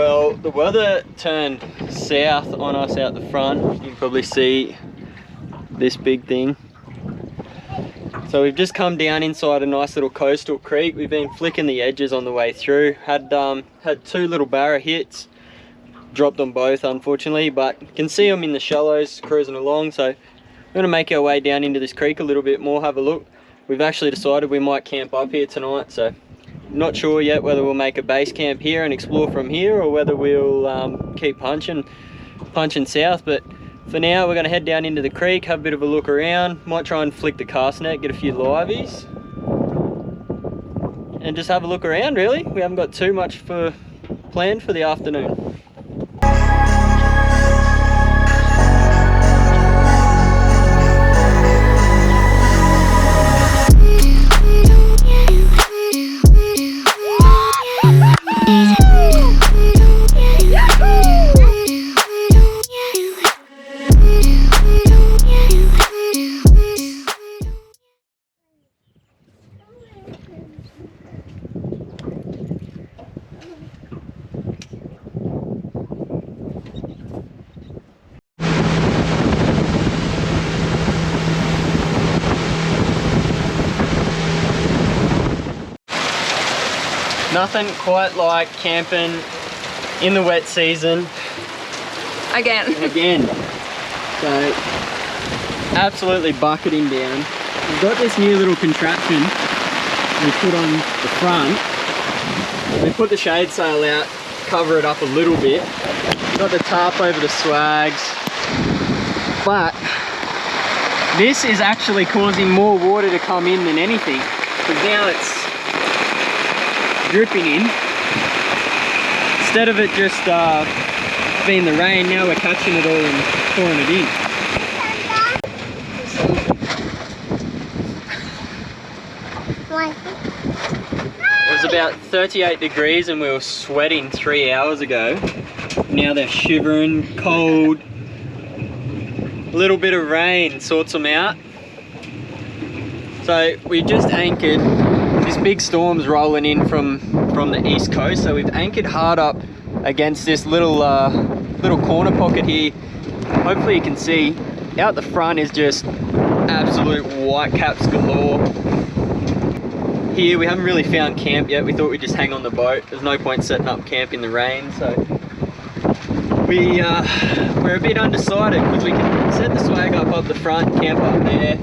Well, the weather turned south on us out the front. You can probably see this big thing. So we've just come down inside a nice little coastal creek. We've been flicking the edges on the way through. Had two little barra hits. Dropped them both, unfortunately, but you can see them in the shallows cruising along. So we're going to make our way down into this creek a little bit more, have a look. We've actually decided we might camp up here tonight, so not sure yet whether we'll make a base camp here and explore from here, or whether we'll keep punching south. But for now, we're going to head down into the creek, have a bit of a look around, might try and flick the cast net, get a few liveys, and just have a look around really. We haven't got too much planned for the afternoon. Nothing quite like camping in the wet season. Again. So, absolutely bucketing down. We've got this new little contraption we put on the front. We put the shade sail out, cover it up a little bit. Got the tarp over the swags. But this is actually causing more water to come in than anything, because now it's dripping in. Instead of it just being the rain, now we're catching it all and pouring it in. It was about 38 degrees and we were sweating 3 hours ago. Now they're shivering, cold. A little bit of rain sorts them out. So we just anchored. This big storm's rolling in from the east coast, so we've anchored hard up against this little corner pocket here. Hopefully you can see out the front is just absolute white caps galore. Here we haven't really found camp yet. We thought we'd just hang on the boat. There's no point setting up camp in the rain, so we're a bit undecided, because we can set the swag up the front, camp up there,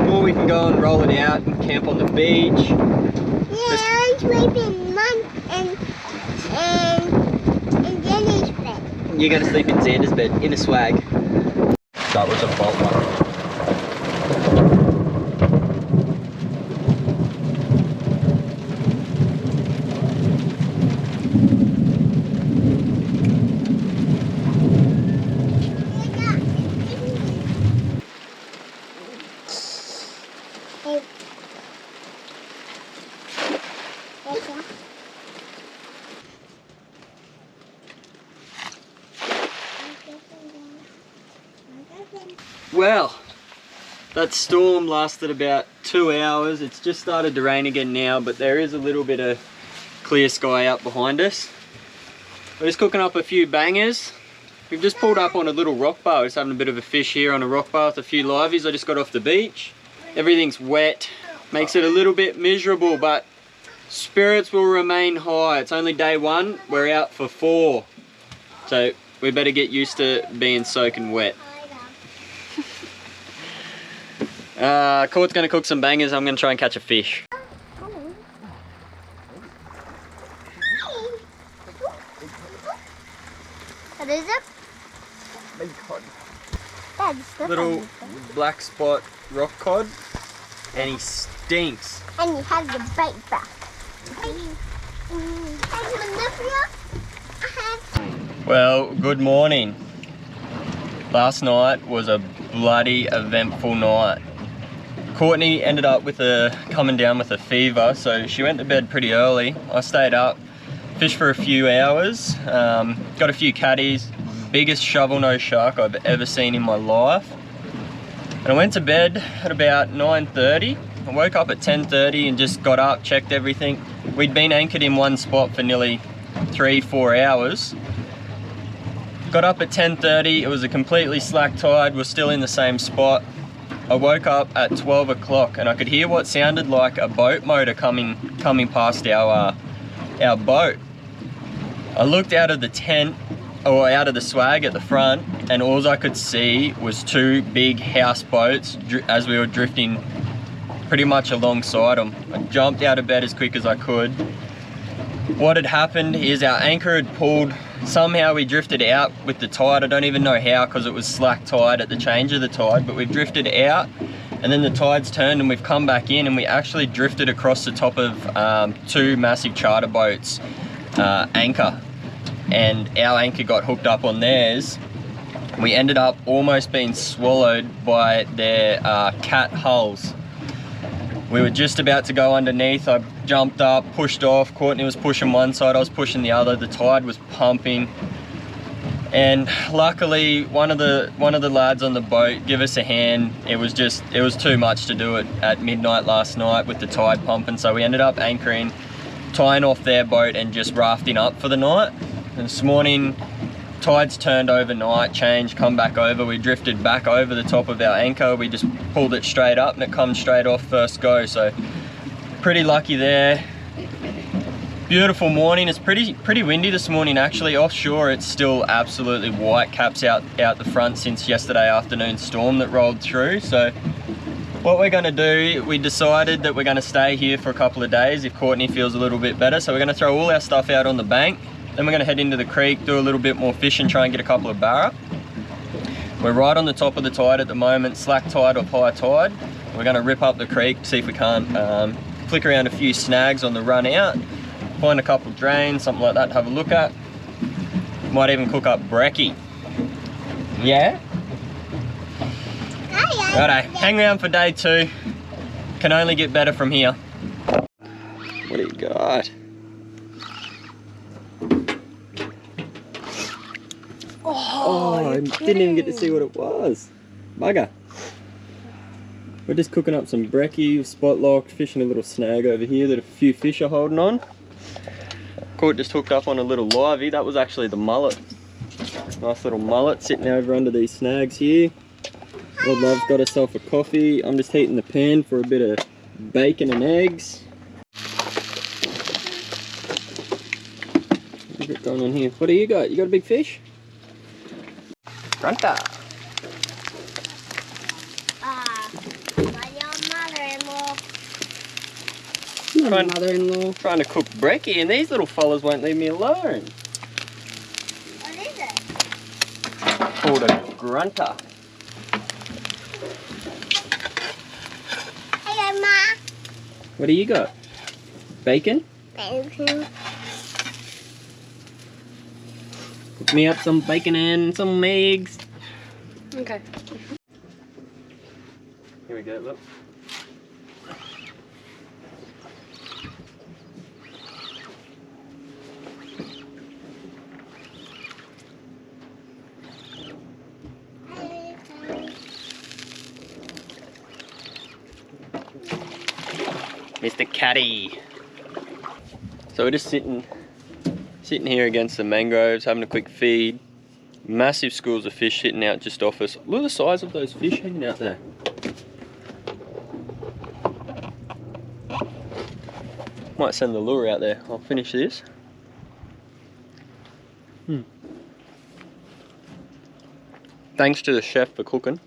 or we can go and roll it out and camp on the beach. Yeah, I'm sleeping Mum and Jenny's bed. You're going to sleep in Xander's bed, in a swag. That was a bolt one. Well, that storm lasted about 2 hours. It's just started to rain again now, but there is a little bit of clear sky out behind us. We're just cooking up a few bangers. We've just pulled up on a little rock bar. We're just having a bit of a fish here on a rock bar with a few liveys. I just got off the beach. Everything's wet, makes it a little bit miserable, but spirits will remain high. It's only day one, we're out for 4. So we better get used to being soaking wet. Court's gonna cook some bangers. I'm gonna try and catch a fish. What is it? Big cod. That's little black spot rock cod, and he stinks. And he has the bait back. Well, good morning. Last night was a bloody eventful night. Courtney ended up coming down with a fever, so she went to bed pretty early. I stayed up, fished for a few hours, got a few catties, biggest shovel-nosed shark I've ever seen in my life. And I went to bed at about 9:30. I woke up at 10:30 and just got up, checked everything. We'd been anchored in one spot for nearly 3-4 hours. Got up at 10:30, it was a completely slack tide, we're still in the same spot. I woke up at 12 o'clock and I could hear what sounded like a boat motor coming past our boat. I looked out of the tent, or out of the swag at the front, and all I could see was 2 big houseboats as we were drifting pretty much alongside them. I jumped out of bed as quick as I could. What had happened is our anchor had pulled. Somehow we drifted out with the tide. I don't even know how, because it was slack tide at the change of the tide, but we've drifted out and then the tide's turned and we've come back in, and we actually drifted across the top of 2 massive charter boats anchor, and our anchor got hooked up on theirs. We ended up almost being swallowed by their cat hulls. We were just about to go underneath. I jumped up, pushed off. Courtney was pushing one side, I was pushing the other. The tide was pumping, and luckily one of the lads on the boat gave us a hand. It was too much to do it at midnight last night with the tide pumping, so we ended up anchoring, tying off their boat and just rafting up for the night. And this morning, tides turned overnight, changed, come back over. We drifted back over the top of our anchor. We just pulled it straight up and it comes straight off first go. So pretty lucky there. Beautiful morning. It's pretty windy this morning actually. Offshore it's still absolutely white caps out the front since yesterday afternoon storm that rolled through. So what we're going to do, we decided that we're going to stay here for a couple of days if Courtney feels a little bit better. So we're going to throw all our stuff out on the bank. Then we're going to head into the creek, do a little bit more fishing, try and get a couple of barra. We're right on the top of the tide at the moment, slack tide or high tide. We're going to rip up the creek, see if we can't flick around a few snags on the run out, find a couple of drains, something like that to have a look at. Might even cook up brekkie. Yeah? Righto, hang around for day 2. Can only get better from here. What do you got? Oh, I didn't even get to see what it was. Bugger. We're just cooking up some brekkie, spot locked, fishing a little snag over here that a few fish are holding on. Court just hooked up on a little livey. That was actually the mullet. Nice little mullet sitting over under these snags here. Old Love's got herself a coffee. I'm just heating the pan for a bit of bacon and eggs. What's got going on here? What do you got? You got a big fish? Grunter. My mother-in-law. Trying to cook brekkie, and these little fellas won't leave me alone. What is it? Called a grunter. Hello, Ma. What do you got? Bacon? Bacon. Cook me up some bacon and some eggs. Okay. Here we go, look. Mr. Caddy. So we're just sitting here against the mangroves, having a quick feed. Massive schools of fish sitting out just off us. Look at the size of those fish hanging out there. Might send the lure out there. I'll finish this. Thanks to the chef for cooking.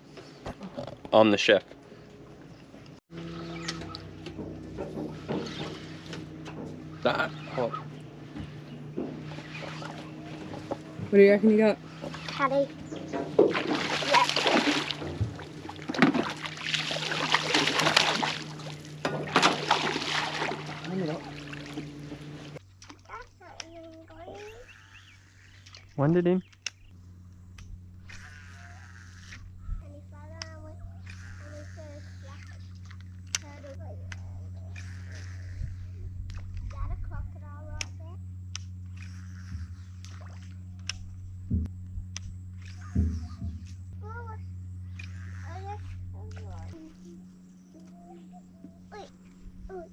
I'm the chef. That hot. What do you reckon you got? Caddy. Yeah. Wandered in. Wait. What was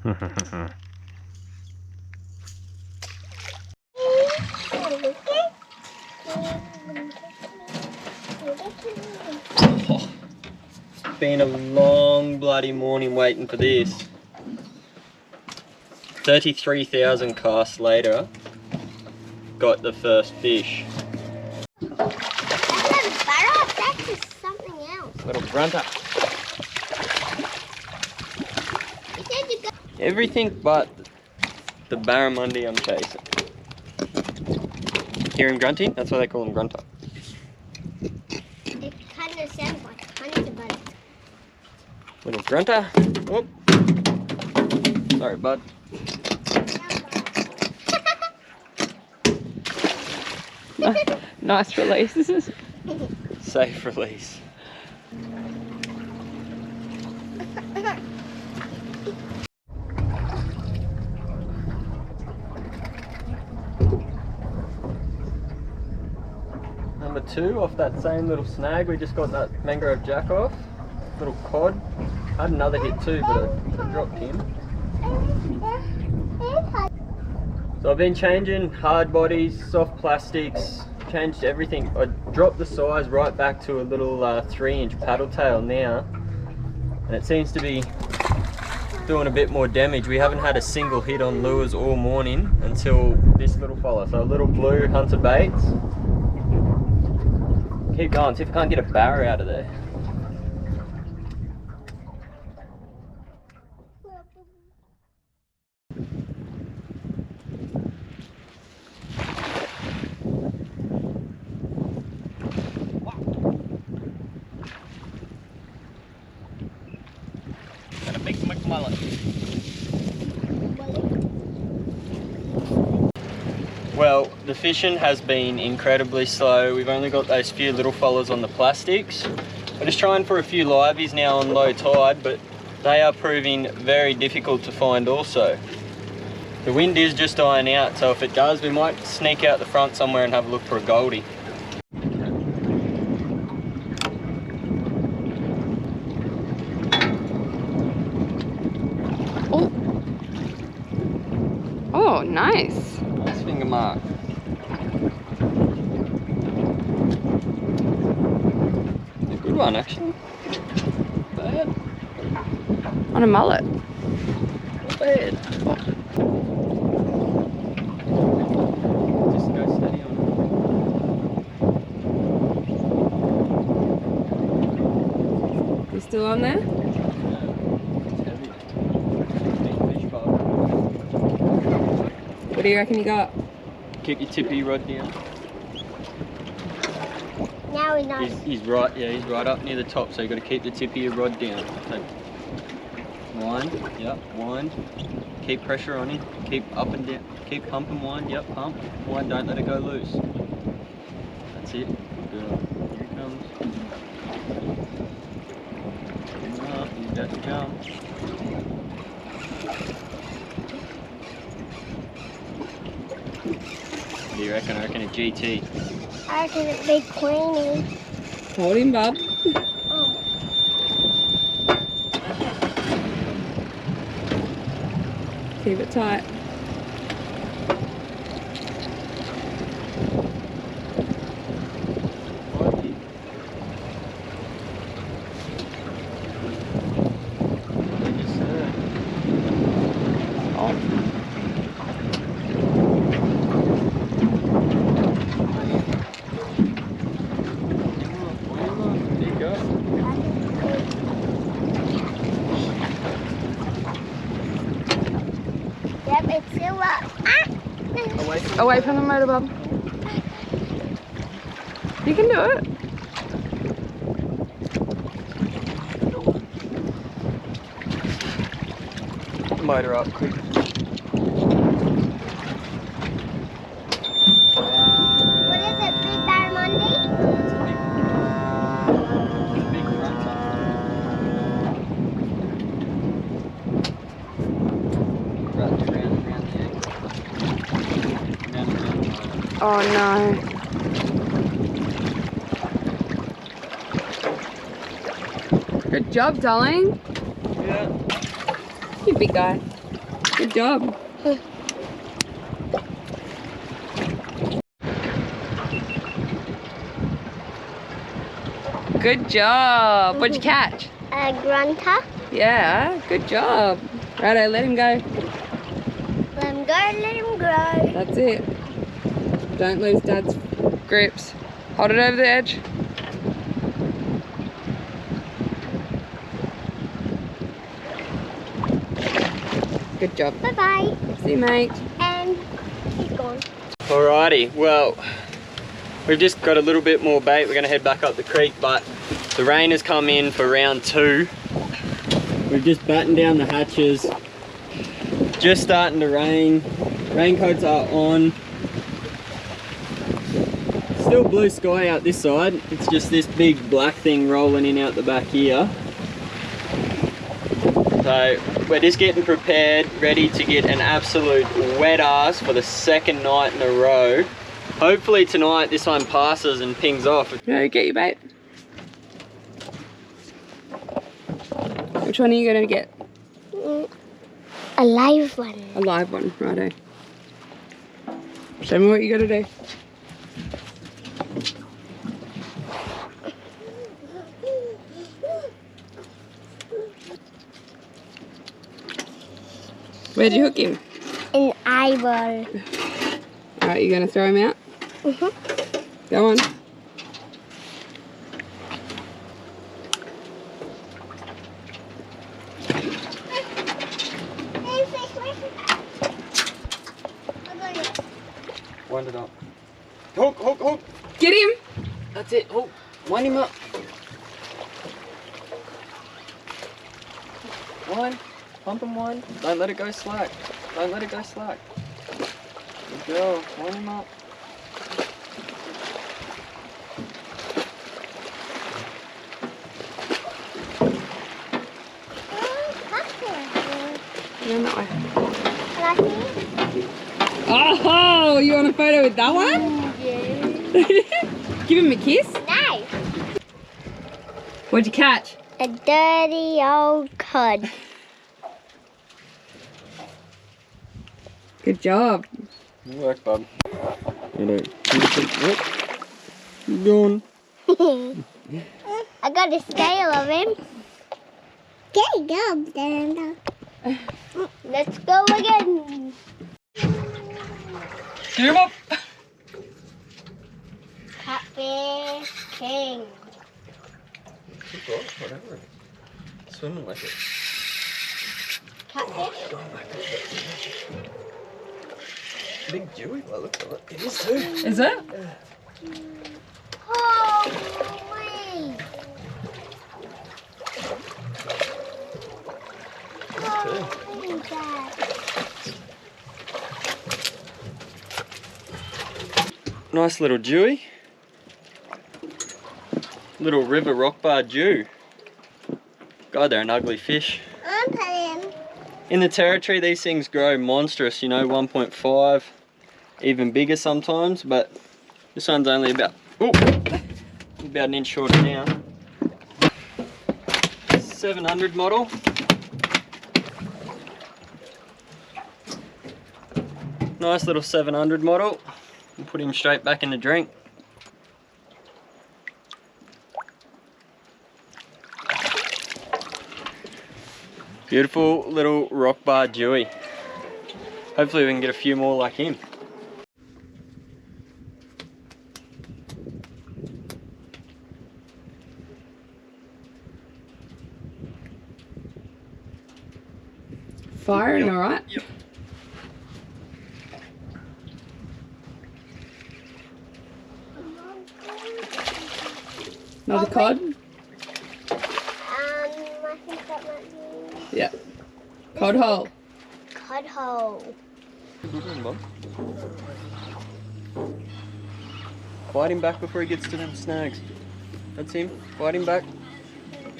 It's been a long bloody morning waiting for this. 33,000 casts later, got the first fish. That's a barra, that's just something else. Little grunter. You said you got Everything but the barramundi I'm chasing. Hear him grunting? That's why they call him grunter. it kind of sounds like honey, but Little grunter. Whoop. Sorry, bud. Nice release. Safe release. Number 2 off that same little snag. We just got that mangrove jack off. Little cod. I had another hit too, but I dropped him. So I've been changing hard bodies, soft plastics, changed everything. I dropped the size right back to a little 3-inch paddle tail now, and it seems to be doing a bit more damage. We haven't had a single hit on lures all morning until this little fella. So a little blue hunter baits. Keep going, see if I can't get a barra out of there. Got a big McMullet. Well, the fishing has been incredibly slow. We've only got those few little fellas on the plastics. We're just trying for a few liveys now on low tide, but they are proving very difficult to find also. The wind is just dying out, so if it does, we might sneak out the front somewhere and have a look for a goldie. Oh. Oh, nice. Nice finger mark. A good one, actually. Not bad. On a mullet. Not bad. Just go steady on it. You still on there? It's heavy. Big fish bug. What do you reckon you got? Keep your tippy rod down. now we know. He's right, yeah, he's right up near the top, so you've got to keep the tip of your rod down. So, wind, yep, wind. Keep pressure on him, keep up and down, keep pumping, wind, yep, pump, wind, don't let it go loose. That's it, good. Here he comes. Oh, he's about to jump. What do you reckon? I reckon a GT. I reckon a big queenie. Hold him, bub. Oh. Keep it tight. Yep, it's still up. Ah! Away from the motor, bub. You can do it. Put the motor up quick. What is it, big barramundi? It's a big grunter. Wrapped around the egg. Round and round. Oh no. Good job, darling. Yeah. You big guy. Good job. Good job. What'd you catch? A grunter. Yeah, good job. Righto, let him go. Let him go, let him grow. That's it. Don't lose Dad's grips. Hold it over the edge. Good job. Bye-bye. See you, mate. And he's gone. Alrighty, well, we've just got a little bit more bait. We're going to head back up the creek, but the rain has come in for round 2. We've just battened down the hatches. Just starting to rain. Raincoats are on. Still blue sky out this side. It's just this big black thing rolling in out the back here. So we're just getting prepared, ready to get an absolute wet ass for the 2nd night in a row. Hopefully tonight this one passes and pings off. No, get your bait. Which one are you gonna get? A live one. A live one, righto. Show me what you gotta do. Where'd you hook him? An eyeball. Alright, you gonna throw him out? Go on. Wind it up. Hook, hook, hook! Get him! That's it, hook. Wind him up. Wind. Pump and wind. Don't let it go slack. Don't let it go slack. Good girl. Wind him up. Go that way. Oh, you want a photo with that one? Yeah. Give him a kiss. Nice. What'd you catch? A dirty old cod. Good job. Good work, bub. Keep going. I got a scale of him. Good job, Danda. Let's go again. Get him up. Catfish king. Whatever. Swimming like it. Catfish? Big dewy. Well, look at it. It is too. Is it? Holy! Holy Dad. Nice little dewy. Little river rock bar dew. God, they're an ugly fish. I'm playing. In the territory, these things grow monstrous, you know, 1.5, even bigger sometimes, but this one's only about an inch shorter now. 700 model. Nice little 700 model. We'll put him straight back in the drink. Beautiful little rock bar dewy. Hopefully we can get a few more like him. Firing, all right? Yep. Another cod? I think that might be Yeah. Cod hole. cod hole. Good one, Bob. Fight him back before he gets to them snags. That's him. Fight him back.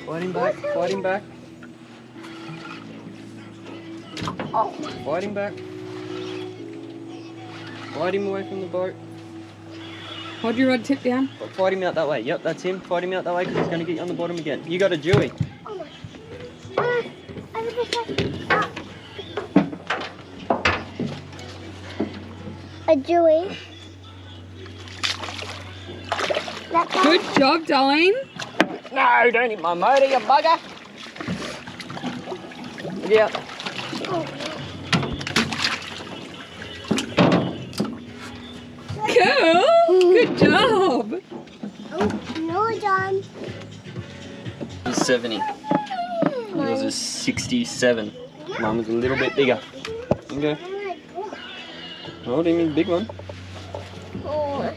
Fight him back. Fight him back. Fight him back. Fight him away from the boat. Hold your rod tip down. Fight him out that way. Yep, that's him. Fight him out that way because he's going to get you on the bottom again. You got a dewy. Oh my. A Dewey. Good job, darling. No, don't hit my motor, you bugger. Yeah. Cool. Good job. Oh, no, John. It's 70. Yours is 67. Mine was a little bit bigger. Okay. Hold him in the big one. Oh.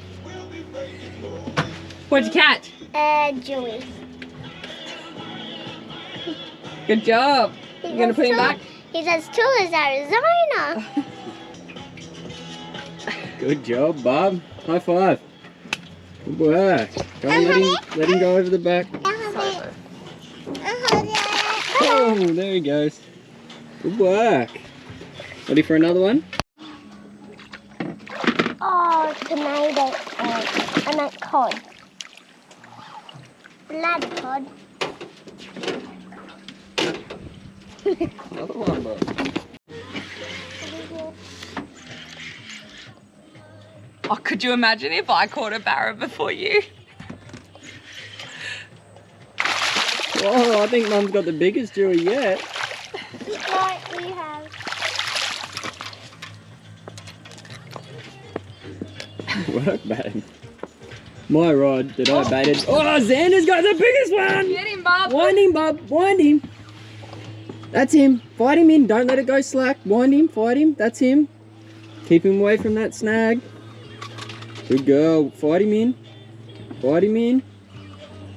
What'd you catch? A Dewey. Good job. You gonna put him back? He's as tall as Arizona. Good job, Bob. High five. Good work. Go on, let him go over the back. Oh, there he goes. Good work. Ready for another one? Oh, tomato. I meant cod. Blood cod. Another one, Bob. Oh, could you imagine if I caught a barra before you? Oh, I think Mum's got the biggest Dewey yet. Like we have. Work, babe. My rod that I baited. Oh, Xander's got the biggest one! Get him, Bob. Wind him, Bob. Wind him. That's him. Fight him in. Don't let it go slack. Wind him. Fight him. That's him. Keep him away from that snag. Good girl. Fight him in. Fight him in.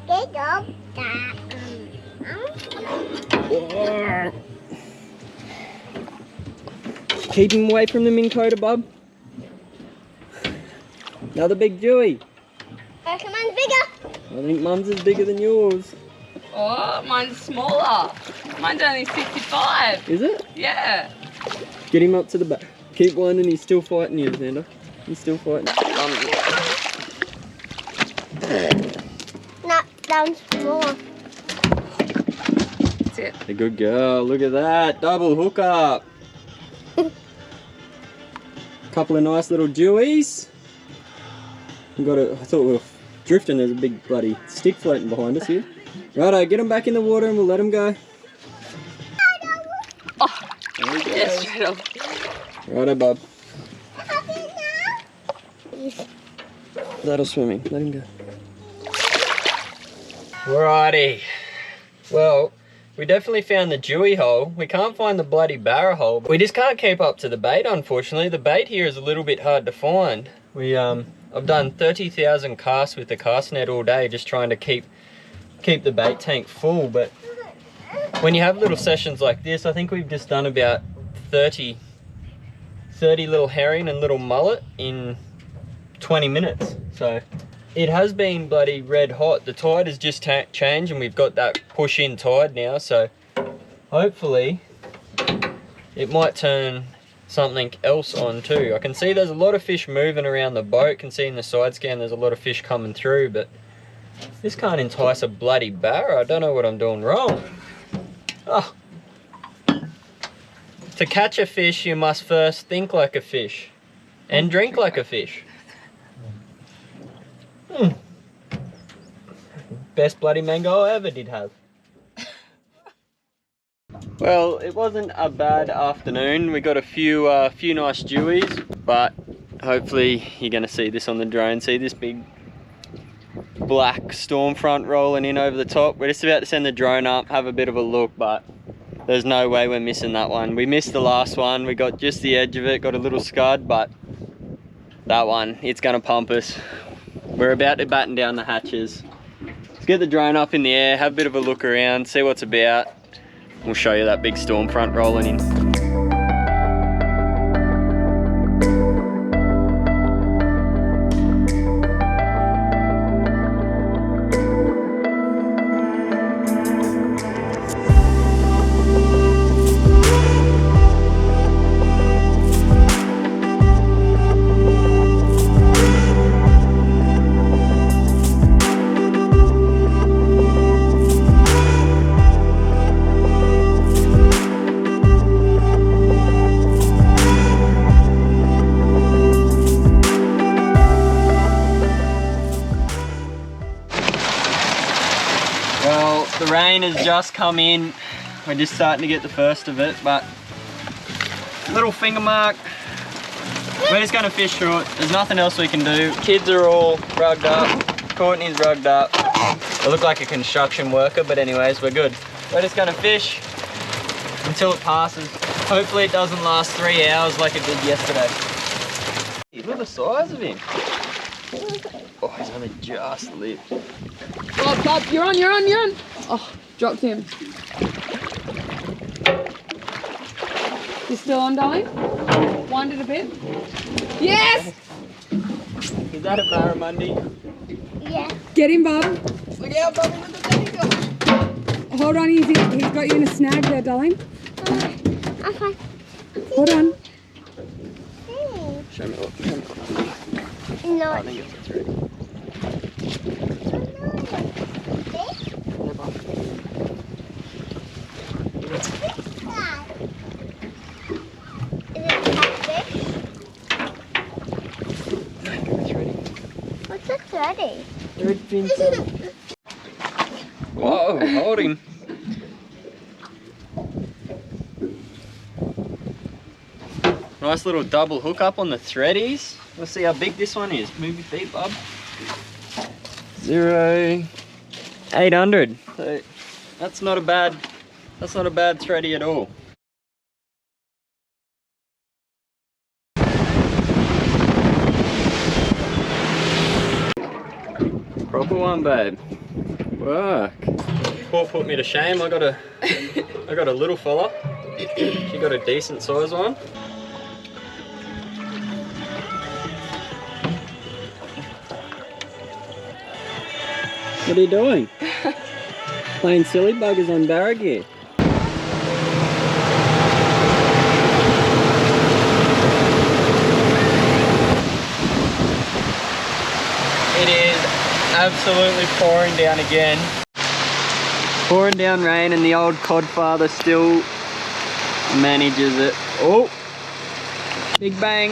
Good job. Oh. Keep him away from the Minn Kota, Bob. Another big Dewey. Come on, bigger. I think Mum's is bigger than yours. Oh, mine's smaller. Mine's only 65. Is it? Yeah. Get him up to the back. Keep winding. He's still fighting you, Xander. He's still fighting. Not down more. That's it. A good girl. Look at that. Double hook up. Couple of nice little Deweys. I thought we were drifting. There's a big bloody stick floating behind us here. Righto, get them back in the water and we'll let them go. Oh, There we go. yeah, straight off. Righto, Bob. That'll swimming. Let him go. Righty. Well, we definitely found the Dewey hole. We can't find the bloody barra hole. We just can't keep up to the bait, unfortunately. The bait here is a little bit hard to find. I've done 30,000 casts with the cast net all day, just trying to keep the bait tank full. But when you have little sessions like this, I think we've just done about 30 little herring and little mullet in 20 minutes. So it has been bloody red hot. The tide has just changed and we've got that push in tide now. So hopefully it might turn something else on too. I can see there's a lot of fish moving around the boat. Can see in the side scan there's a lot of fish coming through, but this can't entice a bloody barra. I don't know what I'm doing wrong. Oh. To catch a fish, you must first think like a fish and drink like a fish. Best bloody mango I ever did have. Well, it wasn't a bad afternoon. We got a few nice deweys, but hopefully you're going to see this on the drone. See this big black storm front rolling in over the top. We're just about to send the drone up, have a bit of a look, but there's no way we're missing that one. We missed the last one. We got just the edge of it, got a little scud, but that one, it's going to pump us. We're about to batten down the hatches. Let's get the drone up in the air, have a bit of a look around, see what's about. We'll show you that big storm front rolling in. Well, the rain has just come in. We're just starting to get the first of it, but little finger mark. We're just gonna fish through it. There's nothing else we can do. Kids are all rugged up. Courtney's rugged up. I look like a construction worker, but anyways, we're good. We're just gonna fish until it passes. Hopefully it doesn't last 3 hours like it did yesterday. Look at the size of him. Oh, he's only just lit. Bob, you're on. Oh, dropped him. You still on, darling? Wind it a bit. Yes! Is that a barramundi? Yeah. Get him, Bob. Look out, Bobby, look at the Hold on, he's got you in a snag there, darling. I'm fine. Hold on. Show me what. No. I think it's ready. Is it catfish? It's ready. What's a 30? Red fin. Whoa, hold him. Nice little double hook up on the threadies. Let's see how big this one is. Move your feet, bub. 0.800. So that's not a bad thready at all. Proper one, babe. Work. Paul put me to shame. I got a little fella. She got a decent size one. What are you doing? Playing silly buggers on barra gear. It is absolutely pouring down again. Pouring down rain and the old codfather still manages it. Oh! Big bang.